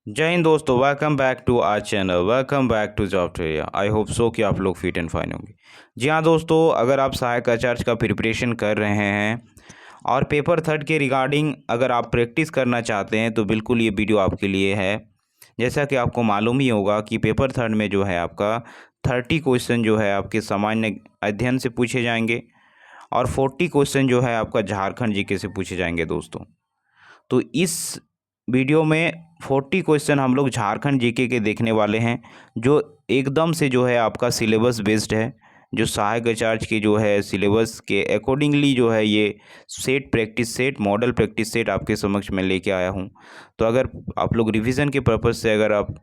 जय हिंद दोस्तों, welcome back to our channel. Welcome back to job Tradia. I hope so कि आप लोग फिट एंड फाइन होंगे। जी हाँ दोस्तों, अगर आप सहायक आचार्य का प्रिपरेशन कर रहे हैं और पेपर थर्ड के रिगार्डिंग अगर आप प्रैक्टिस करना चाहते हैं तो बिल्कुल ये वीडियो आपके लिए है। जैसा कि आपको मालूम ही होगा कि पेपर थर्ड में जो है आपका 30 क्वेश्चन जो है आपके सामान्य अध्ययन से पूछे जाएंगे और 40 क्वेश्चन जो है आपका झारखंड जीके से पूछे जाएंगे दोस्तों। तो इस वीडियो में 40 क्वेश्चन हम लोग झारखंड जीके के देखने वाले हैं, जो एकदम से जो है आपका सिलेबस बेस्ड है। जो सहायक आचार्य की जो है सिलेबस के अकॉर्डिंगली जो है ये set practice set model practice set आपके समक्ष में लेके आया हूँ। तो अगर आप लोग रिवीजन के पर्पज़ से अगर आप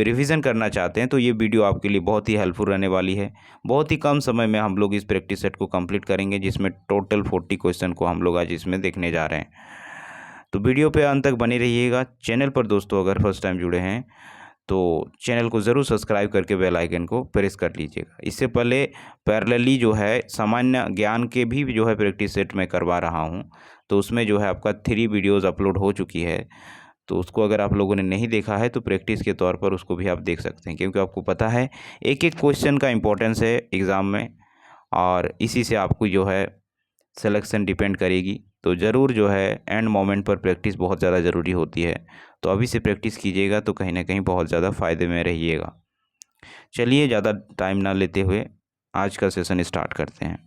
रिवीजन करना चाहते हैं तो ये वीडियो आपके लिए बहुत ही हेल्पफुल रहने वाली है। बहुत ही कम समय में हम लोग इस प्रैक्टिस सेट को कंप्लीट करेंगे, जिसमें टोटल 40 क्वेश्चन को हम लोग आज इसमें देखने जा रहे हैं। तो वीडियो पे अंत तक बने रहिएगा। चैनल पर दोस्तों अगर फर्स्ट टाइम जुड़े हैं तो चैनल को ज़रूर सब्सक्राइब करके बेल आइकन को प्रेस कर लीजिएगा। इससे पहले पैरेलली जो है सामान्य ज्ञान के भी जो है प्रैक्टिस सेट मैं करवा रहा हूं, तो उसमें जो है आपका 3 वीडियोज़ अपलोड हो चुकी है। तो उसको अगर आप लोगों ने नहीं देखा है तो प्रैक्टिस के तौर पर उसको भी आप देख सकते हैं, क्योंकि आपको पता है एक एक क्वेश्चन का इम्पोर्टेंस है एग्ज़ाम में और इसी से आपको जो है सिलेक्शन डिपेंड करेगी। तो ज़रूर जो है एंड मोमेंट पर प्रैक्टिस बहुत ज़्यादा ज़रूरी होती है। तो अभी से प्रैक्टिस कीजिएगा तो कहीं ना कहीं बहुत ज़्यादा फ़ायदे में रहिएगा। चलिए ज़्यादा टाइम ना लेते हुए आज का सेशन स्टार्ट करते हैं।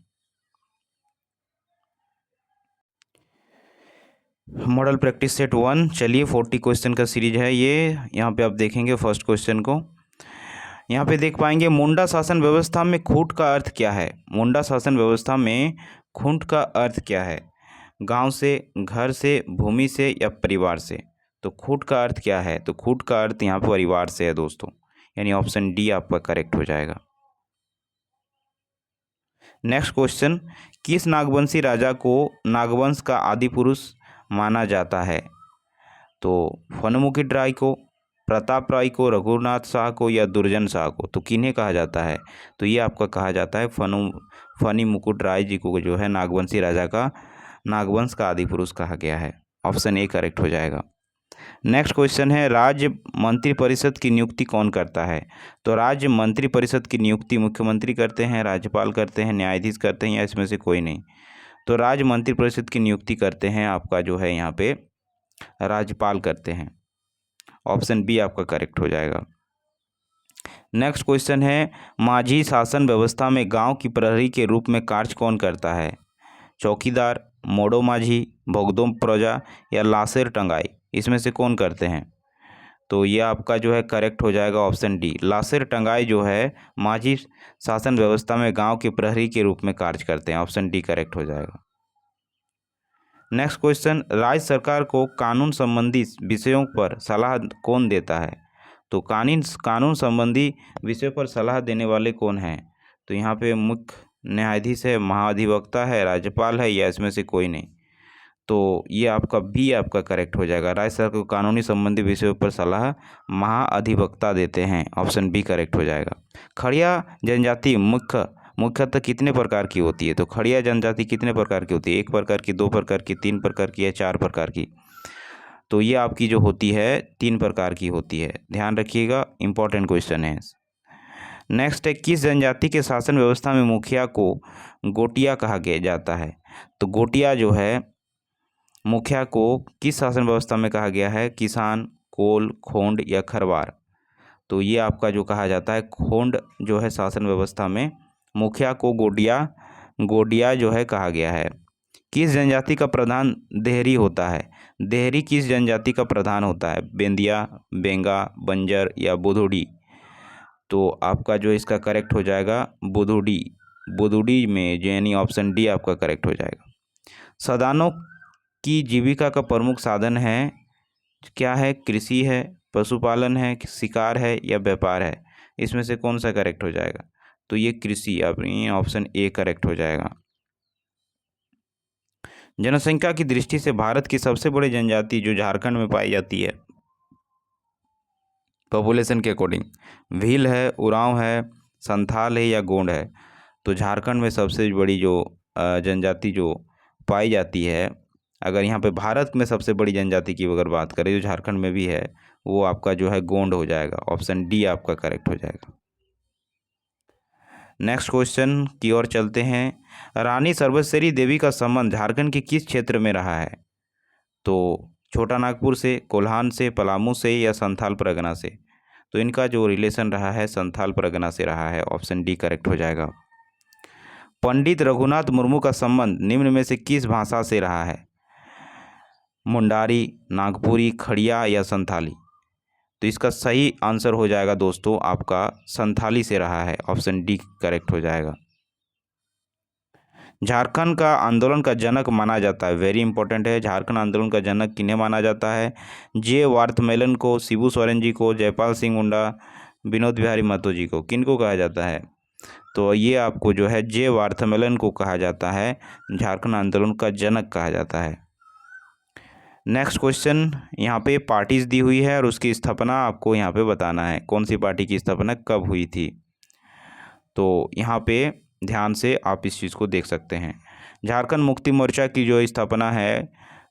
Model practice set 1। चलिए 40 क्वेश्चन का सीरीज है ये। यहाँ पे आप देखेंगे फर्स्ट क्वेश्चन को। यहाँ पे देख पाएंगे, मुंडा शासन व्यवस्था में खूंट का अर्थ क्या है। मुंडा शासन व्यवस्था में खूंट का अर्थ क्या है। गांव से, घर से, भूमि से या परिवार से। तो खूंट का अर्थ क्या है, तो खूंट का अर्थ यहाँ पर परिवार से है दोस्तों, यानी ऑप्शन डी आपका करेक्ट हो जाएगा। नेक्स्ट क्वेश्चन, किस नागवंशी राजा को नागवंश का आदि पुरुष माना जाता है। तो फनुमुखी राय को, प्रताप राय को, रघुनाथ शाह को या दुर्जन शाह को। तो किन्हें कहा जाता है, तो ये आपका कहा जाता है फनी मुकुट राय जी को जो है नागवंशी राजा का नागवंश का आदि पुरुष कहा गया है। ऑप्शन ए करेक्ट हो जाएगा। नेक्स्ट क्वेश्चन है, राज्य मंत्रिपरिषद की नियुक्ति कौन करता है। तो राज्य मंत्रिपरिषद की नियुक्ति मुख्यमंत्री करते हैं, राज्यपाल करते हैं, न्यायाधीश करते हैं या इसमें से कोई नहीं। तो राज्य मंत्रिपरिषद की नियुक्ति करते हैं आपका जो है यहाँ पे राज्यपाल करते हैं। ऑप्शन बी आपका करेक्ट हो जाएगा। नेक्स्ट क्वेश्चन है, माझी शासन व्यवस्था में गांव की प्रहरी के रूप में कार्य कौन करता है। चौकीदार, मोड़ो माझी, भोगदोम प्रजा या लासेर टंगाई, इसमें से कौन करते हैं। तो ये आपका जो है करेक्ट हो जाएगा ऑप्शन डी। लासेर टंगाई जो है माझी शासन व्यवस्था में गांव के प्रहरी के रूप में कार्य करते हैं। ऑप्शन डी करेक्ट हो जाएगा। नेक्स्ट क्वेश्चन, राज्य सरकार को कानून संबंधी विषयों पर सलाह कौन देता है। तो कानून संबंधी विषयों पर सलाह देने वाले कौन हैं। तो यहाँ पे मुख्य न्यायाधीश है, महाधिवक्ता है, राज्यपाल है या इसमें से कोई नहीं। तो ये आपका बी आपका करेक्ट हो जाएगा। राज्य सरकार को कानूनी संबंधी विषयों पर सलाह महाधिवक्ता देते हैं। ऑप्शन बी करेक्ट हो जाएगा। खड़िया जनजाति मुख्यतः कितने प्रकार की होती है। तो खड़िया जनजाति कितने प्रकार की होती है, 1 प्रकार की, 2 प्रकार की, 3 प्रकार की या 4 प्रकार की। तो ये आपकी जो होती है 3 प्रकार की होती है, ध्यान रखिएगा, इंपॉर्टेंट क्वेश्चन है। नेक्स्ट है, किस जनजाति के शासन व्यवस्था में मुखिया को गोटिया कहा गया जाता है। तो गोटिया जो है मुखिया को किस शासन व्यवस्था में कहा गया है, किसान, कोल, खोंड या खरवार। तो ये आपका जो कहा जाता है खोंड जो है शासन व्यवस्था में मुखिया को गोडिया जो है कहा गया है। किस जनजाति का प्रधान देहरी होता है। देहरी किस जनजाति का प्रधान होता है, बेंदिया, बेंगा, बंजर या बुधुड़ी। तो आपका जो इसका करेक्ट हो जाएगा बुधुड़ी। बुधुड़ी में यानी ऑप्शन डी आपका करेक्ट हो जाएगा। सदानों की जीविका का प्रमुख साधन है क्या है, कृषि है, पशुपालन है, शिकार है या व्यापार है। इसमें से कौन सा करेक्ट हो जाएगा। तो ये कृषि, अपनी ऑप्शन ए करेक्ट हो जाएगा। जनसंख्या की दृष्टि से भारत की सबसे बड़ी जनजाति जो झारखंड में पाई जाती है पॉपुलेशन के अकॉर्डिंग, भील है, उरांव है, संथाल है या गोंड है। तो झारखंड में सबसे बड़ी जो जनजाति जो पाई जाती है अगर यहाँ पे भारत में सबसे बड़ी जनजाति की अगर बात करें जो झारखंड में भी है, वो आपका जो है गोंड हो जाएगा। ऑप्शन डी आपका करेक्ट हो जाएगा। नेक्स्ट क्वेश्चन की ओर चलते हैं। रानी सर्वश्री देवी का संबंध झारखंड के किस क्षेत्र में रहा है? तो छोटा नागपुर से, कोल्हान से, पलामू से या संथाल परगना से? तो इनका जो रिलेशन रहा है संथाल परगना से रहा है। ऑप्शन डी करेक्ट हो जाएगा। पंडित रघुनाथ मुर्मू का संबंध निम्न में से किस भाषा से रहा है? मुंडारी, नागपुरी, खड़िया या संथाली? तो इसका सही आंसर हो जाएगा दोस्तों आपका संथाली से रहा है। ऑप्शन डी करेक्ट हो जाएगा। झारखंड का आंदोलन का जनक माना जाता है, वेरी इंपॉर्टेंट है, झारखंड आंदोलन का जनक किन्हें माना जाता है? जे वार्थमेलन को, शिबू सोरेन जी को, जयपाल सिंह मुंडा, विनोद बिहारी महतो जी को? किनको कहा जाता है? तो ये आपको जो है जे वार्थमेलन को कहा जाता है, झारखंड आंदोलन का जनक कहा जाता है। नेक्स्ट क्वेश्चन, यहाँ पे पार्टीज दी हुई है और उसकी स्थापना आपको यहाँ पे बताना है, कौन सी पार्टी की स्थापना कब हुई थी। तो यहाँ पे ध्यान से आप इस चीज़ को देख सकते हैं। झारखंड मुक्ति मोर्चा की जो स्थापना है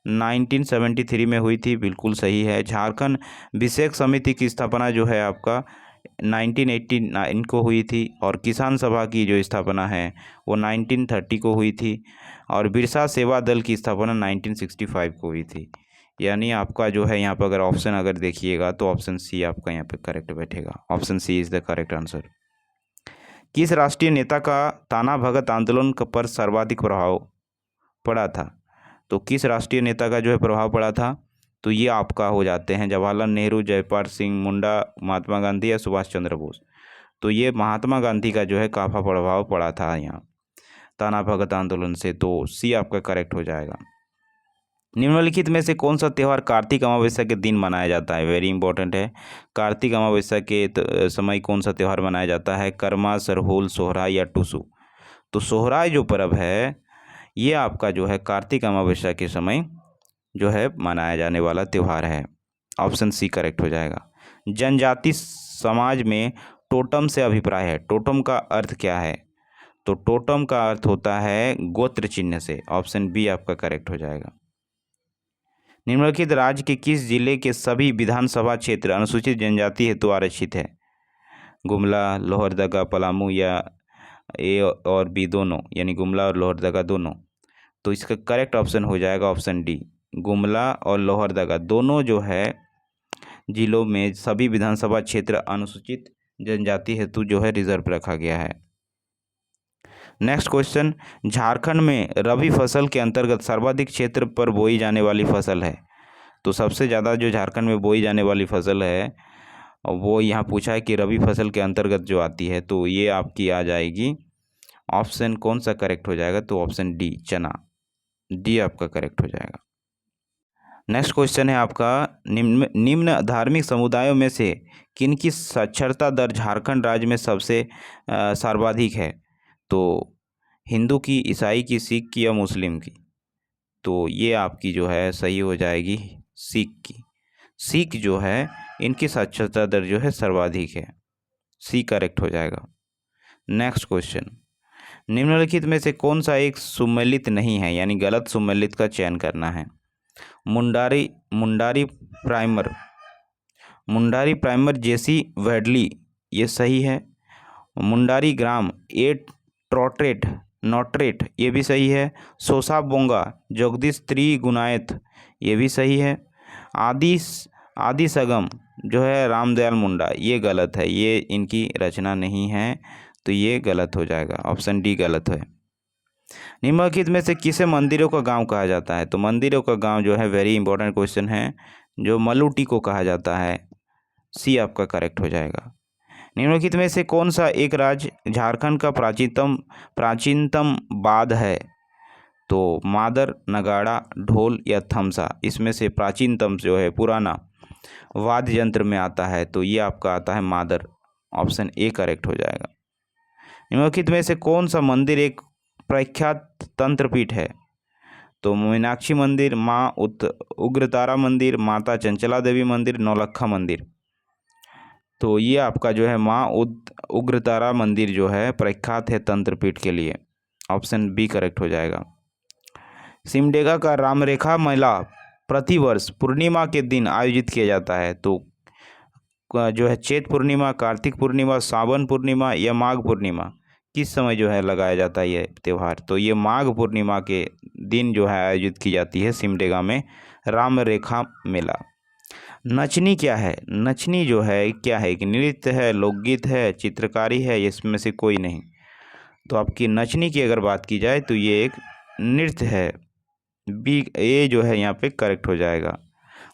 1973 में हुई थी, बिल्कुल सही है। झारखंड विशेष समिति की स्थापना जो है आपका 1989 को हुई थी और किसान सभा की जो स्थापना है वो 1930 को हुई थी और बिरसा सेवा दल की स्थापना 1965 को हुई थी। यानी आपका जो है यहाँ पर अगर ऑप्शन अगर देखिएगा तो ऑप्शन सी आपका यहाँ पे करेक्ट बैठेगा। Option C is the correct answer. किस राष्ट्रीय नेता का ताना भगत आंदोलन पर सर्वाधिक प्रभाव पड़ा था? तो किस राष्ट्रीय नेता का जो है प्रभाव पड़ा था? तो ये आपका हो जाते हैं जवाहरलाल नेहरू, जयपाल सिंह मुंडा, महात्मा गांधी या सुभाष चंद्र बोस। तो ये महात्मा गांधी का जो है काफ़ी प्रभाव पड़ा था यहाँ ताना भगत आंदोलन से। तो सी आपका करेक्ट हो जाएगा। निम्नलिखित में से कौन सा त्यौहार कार्तिक अमावस्या के दिन मनाया जाता है? वेरी इंपॉर्टेंट है। कार्तिक अमावस्या के समय कौन सा त्यौहार मनाया जाता है? कर्मा, सरहुल, सोहराय या टुसु? तो सोहराय जो पर्व है ये आपका जो है कार्तिक अमावस्या के समय जो है मनाया जाने वाला त्यौहार है। ऑप्शन सी करेक्ट हो जाएगा। जनजाति समाज में टोटम से अभिप्राय है, टोटम का अर्थ क्या है? तो टोटम का अर्थ होता है गोत्र चिन्ह से। ऑप्शन बी आपका करेक्ट हो जाएगा। निम्नलिखित राज्य के किस जिले के सभी विधानसभा क्षेत्र अनुसूचित जनजाति हेतु आरक्षित है? गुमला, लोहरदगा, पलामू या ए और बी दोनों, यानी गुमला और लोहरदगा दोनों? तो इसका करेक्ट ऑप्शन हो जाएगा ऑप्शन डी, गुमला और लोहरदगा दोनों जो है जिलों में सभी विधानसभा क्षेत्र अनुसूचित जनजाति हेतु जो है रिजर्व रखा गया है। नेक्स्ट क्वेश्चन, झारखंड में रबी फसल के अंतर्गत सर्वाधिक क्षेत्र पर बोई जाने वाली फसल है? तो सबसे ज़्यादा जो झारखंड में बोई जाने वाली फसल है वो यहाँ पूछा है कि रबी फसल के अंतर्गत जो आती है, तो ये आपकी आ जाएगी ऑप्शन कौन सा करेक्ट हो जाएगा? तो ऑप्शन डी, चना। डी आपका करेक्ट हो जाएगा। नेक्स्ट क्वेश्चन है आपका, निम्न धार्मिक समुदायों में से किनकी साक्षरता दर झारखंड राज्य में सबसे सर्वाधिक है? तो हिंदू की, ईसाई की, सिख की या मुस्लिम की? तो ये आपकी जो है सही हो जाएगी सिख की। सिख जो है इनकी साक्षरता दर जो है सर्वाधिक है। सी करेक्ट हो जाएगा। नेक्स्ट क्वेश्चन, निम्नलिखित में से कौन सा एक सुमेलित नहीं है, यानी गलत सुमेलित का चयन करना है? मुंडारी प्राइमर जेसी वेडली, ये सही है। मुंडारी ग्राम, ए ट्रोट्रेट नोट्रेट, ये भी सही है। सोसा बोंगा, जगदीश त्रिगुणायत, ये भी सही है। आदि सगम जो है रामदयाल मुंडा, ये गलत है, ये इनकी रचना नहीं है, तो ये गलत हो जाएगा। ऑप्शन डी गलत है। निम्नलिखित में से किसे मंदिरों का गांव कहा जाता है? तो मंदिरों का गांव जो है वेरी इंपॉर्टेंट क्वेश्चन है, जो मलुटी को कहा जाता है। सी आपका करेक्ट हो जाएगा। निम्नलिखित में से कौन सा एक राज्य झारखंड का प्राचीनतम वाद्य है? तो मादर, नगाड़ा, ढोल या थमसा, इसमें से प्राचीनतम जो है पुराना वाद्य यंत्र में आता है, तो ये आपका आता है मादर। ऑप्शन ए करेक्ट हो जाएगा। निम्नलिखित में से कौन सा मंदिर एक प्रख्यात तंत्रपीठ है? तो मीनाक्षी मंदिर, माँ उग्रतारा मंदिर, माता चंचला देवी मंदिर, नौलखा मंदिर? तो ये आपका जो है माँ उग्रतारा मंदिर जो है प्रख्यात है तंत्रपीठ के लिए। ऑप्शन बी करेक्ट हो जाएगा। सिमडेगा का रामरेखा मेला प्रतिवर्ष पूर्णिमा के दिन आयोजित किया जाता है। तो जो है चैत पूर्णिमा, कार्तिक पूर्णिमा, सावन पूर्णिमा या माघ पूर्णिमा, किस समय जो है लगाया जाता है ये त्यौहार? तो ये माघ पूर्णिमा के दिन जो है आयोजित की जाती है सिमडेगा में राम रेखा मेला। नचनी क्या है? नचनी जो है क्या है? कि नृत्य है, लोकगीत है, चित्रकारी है, इसमें से कोई नहीं। तो आपकी नचनी की अगर बात की जाए तो ये एक नृत्य है। बी ए जो है यहाँ पे करेक्ट हो जाएगा।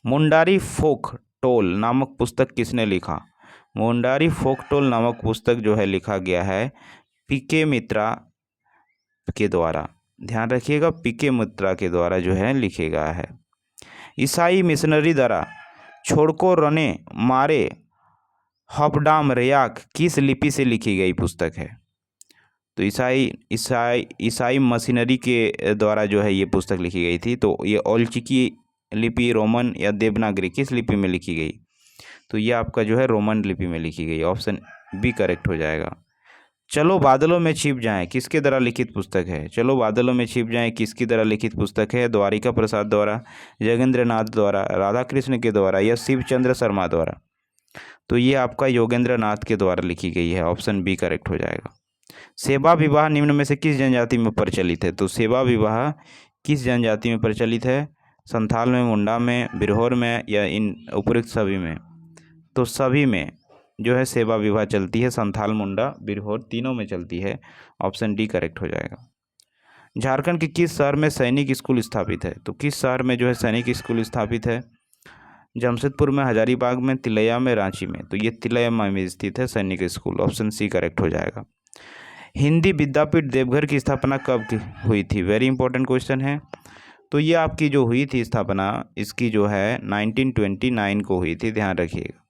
मुंडारी फोक टोल नामक पुस्तक किसने लिखा? मुंडारी फोक टोल नामक पुस्तक जो है लिखा गया है पीके मित्रा के द्वारा। ध्यान रखिएगा, पीके मित्रा के द्वारा जो है लिखे गया है। ईसाई मिशनरी द्वारा छोड़को रने मारे हपडाम रयाक किस लिपि से लिखी गई पुस्तक है? तो ईसाई मशीनरी के द्वारा जो है ये पुस्तक लिखी गई थी। तो ये ओल्चिकी लिपि, रोमन या देवनागरी, किस लिपि में लिखी गई? तो ये आपका जो है रोमन लिपि में लिखी गई। ऑप्शन बी करेक्ट हो जाएगा। चलो बादलों में छिप जाएं किसके द्वारा लिखित पुस्तक है? चलो बादलों में छिप जाएं किसकी द्वारा लिखित पुस्तक है? द्वारिका प्रसाद द्वारा, योगेंद्र नाथ द्वारा, राधा कृष्ण के द्वारा या शिवचंद्र शर्मा द्वारा? तो ये आपका योगेंद्र नाथ के द्वारा लिखी गई है। ऑप्शन बी करेक्ट हो जाएगा। सेवा विवाह निम्न में से किस जनजाति में प्रचलित है? तो सेवा विवाह किस जनजाति में प्रचलित है? संथाल में, मुंडा में, बिरहोर में या इन उपरोक्त सभी में? तो सभी में जो है सेवा विवाह चलती है। संथाल, मुंडा, बिरहोर तीनों में चलती है। ऑप्शन डी करेक्ट हो जाएगा। झारखंड के किस शहर में सैनिक स्कूल स्थापित है? तो किस शहर में जो है सैनिक स्कूल स्थापित है? जमशेदपुर में, हजारीबाग में, तिलैया में, रांची में? तो ये तिलैया में स्थित है सैनिक स्कूल। ऑप्शन सी करेक्ट हो जाएगा। हिंदी विद्यापीठ देवघर की स्थापना कब हुई थी? वेरी इंपॉर्टेंट क्वेश्चन है। तो ये आपकी जो हुई थी स्थापना, इसकी जो है 1929 को हुई थी। ध्यान रखिएगा।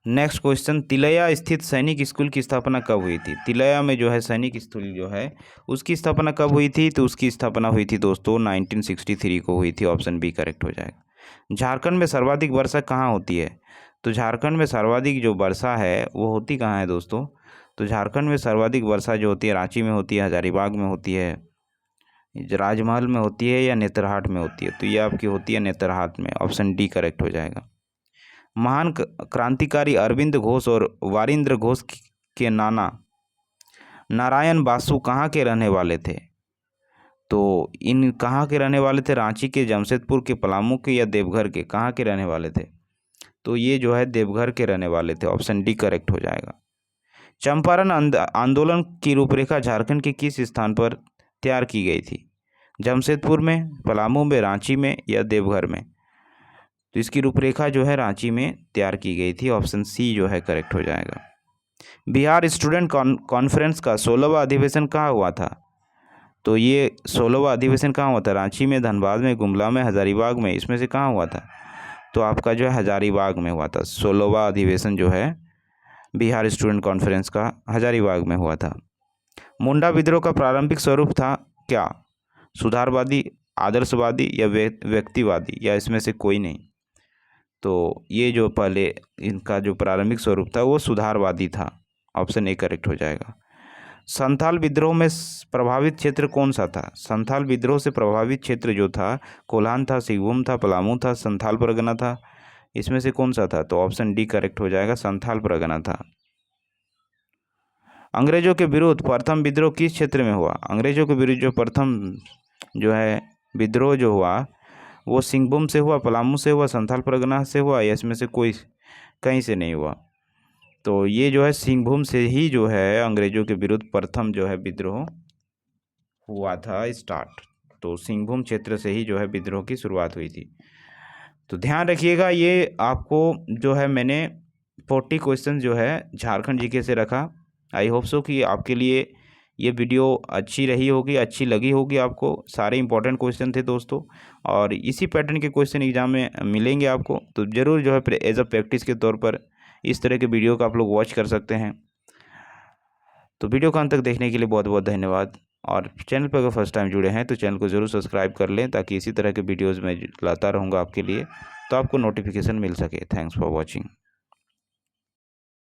नेक्स्ट क्वेश्चन, तिलैया स्थित सैनिक स्कूल की स्थापना कब हुई थी? तिलैया में जो है सैनिक स्कूल जो है उसकी स्थापना कब हुई थी? तो उसकी स्थापना हुई थी दोस्तों 1963 को हुई थी। ऑप्शन बी करेक्ट हो जाएगा। झारखंड में सर्वाधिक वर्षा कहाँ होती है? तो झारखंड में सर्वाधिक जो वर्षा है वो होती कहाँ है दोस्तों? तो झारखंड में सर्वाधिक वर्षा जो होती है रांची में होती है, हजारीबाग में होती है, राजमहल में होती है या नेतरहाट में होती है? तो ये आपकी होती है नेतरहाट में। ऑप्शन डी करेक्ट हो जाएगा। महान क्रांतिकारी अरविंद घोष और वारिंद्र घोष के नाना नारायण बासु कहाँ के रहने वाले थे? तो इन कहाँ के रहने वाले थे? रांची के, जमशेदपुर के, पलामू के या देवघर के? कहाँ के रहने वाले थे? तो ये जो है देवघर के रहने वाले थे। ऑप्शन डी करेक्ट हो जाएगा। चंपारण आंदोलन की रूपरेखा झारखंड के किस स्थान पर तैयार की गई थी? जमशेदपुर में, पलामू में, रांची में या देवघर में? तो इसकी रूपरेखा जो है रांची में तैयार की गई थी। ऑप्शन सी जो है करेक्ट हो जाएगा। बिहार स्टूडेंट कॉन्फ्रेंस का 16वां अधिवेशन कहाँ हुआ था? तो ये 16वां अधिवेशन कहाँ हुआ था? रांची में, धनबाद में, गुमला में, हजारीबाग में? इसमें से कहाँ हुआ था? तो आपका जो है हजारीबाग में हुआ था। 16वां अधिवेशन जो है बिहार स्टूडेंट कॉन्फ्रेंस का हजारीबाग में हुआ था। मुंडा विद्रोह का प्रारंभिक स्वरूप था क्या? सुधारवादी, आदर्शवादी या व्यक्तिवादी या इसमें से कोई नहीं? तो ये जो पहले इनका जो प्रारंभिक स्वरूप था वो सुधारवादी था। ऑप्शन ए करेक्ट हो जाएगा। संथाल विद्रोह में प्रभावित क्षेत्र कौन सा था? संथाल विद्रोह से प्रभावित क्षेत्र जो था कोल्हान था, सिंहभूम था, पलामू था, संथाल परगना था? इसमें से कौन सा था? तो ऑप्शन डी करेक्ट हो जाएगा, संथाल परगना था। अंग्रेजों के विरुद्ध प्रथम विद्रोह किस क्षेत्र में हुआ? अंग्रेजों के विरुद्ध जो प्रथम जो है विद्रोह जो हुआ वो सिंहभूम से हुआ, पलामू से हुआ, संथाल परगना से हुआ या इसमें से कोई कहीं से नहीं हुआ? तो ये जो है सिंहभूम से ही जो है अंग्रेजों के विरुद्ध प्रथम जो है विद्रोह हुआ था स्टार्ट। तो सिंहभूम क्षेत्र से ही जो है विद्रोह की शुरुआत हुई थी। तो ध्यान रखिएगा, ये आपको जो है मैंने 40 क्वेश्चन जो है झारखंड जीके से रखा। आई होप सो कि आपके लिए ये वीडियो अच्छी रही होगी, अच्छी लगी होगी आपको। सारे इंपॉर्टेंट क्वेश्चन थे दोस्तों, और इसी पैटर्न के क्वेश्चन एग्जाम में मिलेंगे आपको। तो ज़रूर जो है एज अ प्रैक्टिस के तौर पर इस तरह के वीडियो को आप लोग वॉच कर सकते हैं। तो वीडियो को अंत तक देखने के लिए बहुत बहुत धन्यवाद। और चैनल पर अगर फर्स्ट टाइम जुड़े हैं तो चैनल को ज़रूर सब्सक्राइब कर लें, ताकि इसी तरह के वीडियोज़ मैं लाता रहूँगा आपके लिए, तो आपको नोटिफिकेशन मिल सके। Thanks for watching.